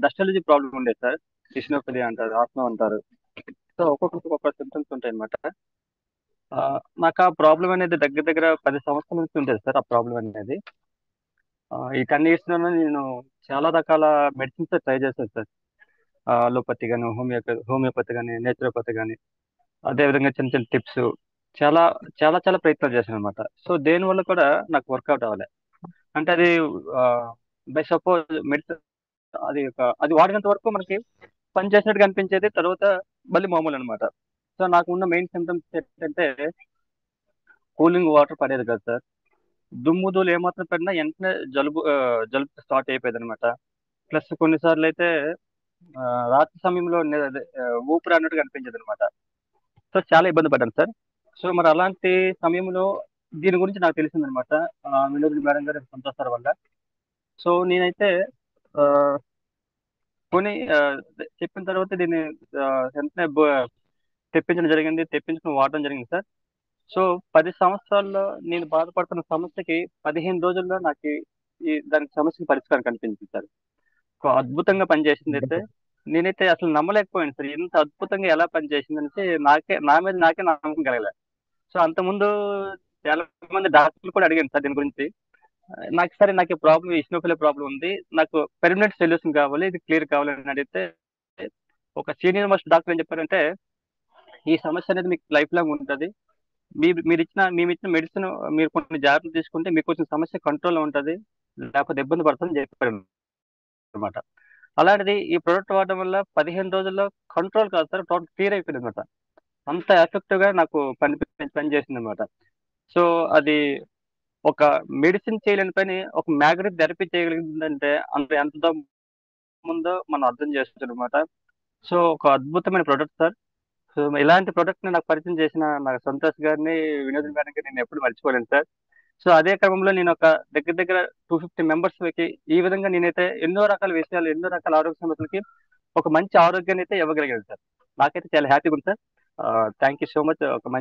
Dust allergy problem ఉండేది sir. ఇస్నోఫిలియా అంటారు, ఆస్మా అంటారు. సో ఒక్కొక్కరికి ఒక్కొక్క సిమ్టమ్స్ ఉంటాయి అనమాట. నాకు ఆ ప్రాబ్లం అనేది దగ్గర దగ్గర 10 సంవత్సరాల నుంచి ఉంటుంది సార్. ఆ ప్రాబ్లం అనేది ఈ 10 years లోనే నేను చాలా రకాల మెడిసిన్స్ ట్రై చేశాను సార్. అలోపతి కానీ, హోమియోపతి కానీ, నేచురోపతి కానీ, అదేవిధంగా చిన్న చిన్న టిప్స్, చాలా చాలా చాలా ప్రయత్నాలు చేశాను అనమాట. సో దేనివల్ల కూడా నాకు వర్కౌట్ అవ్వలే. అంటే అది బై సపోజ్ మెడిసిన్, అది వాడినంత వరకు మనకి పని చేసినట్టుగా అనిపించేది. తర్వాత మళ్ళీ మామూలు అనమాట. సో నాకు ఉన్న మెయిన్ సిమ్టమ్స్ ఏంటంటే కూలింగ్ వాటర్ పడేది కదా సార్. దుమ్ము ధూళి ఏమాత్రం పడినా వెంటనే జలుబు స్టార్ట్ అయిపోయేది అనమాట. ప్లస్ కొన్నిసార్లు అయితే ఆ, రాత్రి సమయంలో ఊపిరి అన్నట్టుగా అనిపించేది అనమాట. సో చాలా ఇబ్బంది పడ్డాను సార్. సో మరి అలాంటి సమయంలో దీని గురించి నాకు తెలిసిందనమాట, వినోద్ మేడం గారు, సంతోష్ సార్ వల్ల. సో నేనైతే ఆ, కొని చెప్పిన తర్వాత దీన్ని ఆ, వెంటనే తెప్పించడం జరిగింది, తెప్పించుకుని వాడడం జరిగింది సార్. సో 10 సంవత్సరాల్లో నేను బాధపడుతున్న సమస్యకి 15 రోజుల్లో నాకు దానికి సమస్యకి పరిష్కారం కనిపించింది సార్. ఒక అద్భుతంగా పనిచేసింది అయితే నేనైతే అసలు నమ్మలేకపోయాను సార్. ఇంత అద్భుతంగా ఎలా పనిచేసిందంటే నా మీద నాకే నమ్మకం కలగలేదు. సో అంతకుముందు చాలా మంది డాక్టర్లు కూడా అడిగాను సార్ దీని గురించి. నాకు సరే, నాకు ప్రాబ్లం, ఇస్నోఫిలియా ప్రాబ్లం ఉంది, నాకు పెర్మనెంట్ సొల్యూషన్ కావాలి, ఇది క్లియర్ కావాలి అని అడిగితే ఒక సీనియర్ మోస్ట్ డాక్టర్ ఏం చెప్పారంటే, ఈ సమస్య అనేది మీకు లైఫ్ లాంగ్ ఉంటుంది. మేము ఇచ్చిన మెడిసిన్ మీరు కొన్ని జాగ్రత్తలు తీసుకుంటే మీకు వచ్చిన సమస్య కంట్రోల్లో ఉంటుంది, లేకపోతే ఇబ్బంది పడుతుందని చెప్పారు అనమాట. అలాంటిది ఈ ప్రోడక్ట్ వాడడం వల్ల 15 రోజుల్లో కంట్రోల్ కాదు సార్, టోటల్ క్లియర్ అయిపోయింది అనమాట. అంత ఎఫెక్టివ్ గా నాకు పని చేసింది అనమాట. సో అది ఒక మెడిసిన్ చేయలేని పని ఒక మ్యాగ్నెట్ థెరపీ చేయగలిగిందంటే అంత ఎంత దమ్ము ఉందో మనం అర్థం చేసుకోవచ్చు అనమాట. సో ఒక అద్భుతమైన ప్రోడక్ట్ సార్. సో ఇలాంటి ప్రోడక్ట్ ని నాకు పరిచయం చేసిన నాకు సంతోష్ గారిని, వినోద్ గారిని నేను ఎప్పుడు మర్చిపోలేను సార్. సో అదే క్రమంలో నేను ఒక దగ్గర దగ్గర 250 మెంబర్స్ కి ఈ విధంగా నేనైతే ఎన్నో రకాల విషయాలు, ఎన్నో రకాల ఆరోగ్య సమస్యలకి ఒక మంచి ఆరోగ్యాన్ని అయితే ఇవ్వగలిగాను సార్. నాకైతే చాలా హ్యాపీగా ఉంది sir. Thank you so much. ఒక మంచి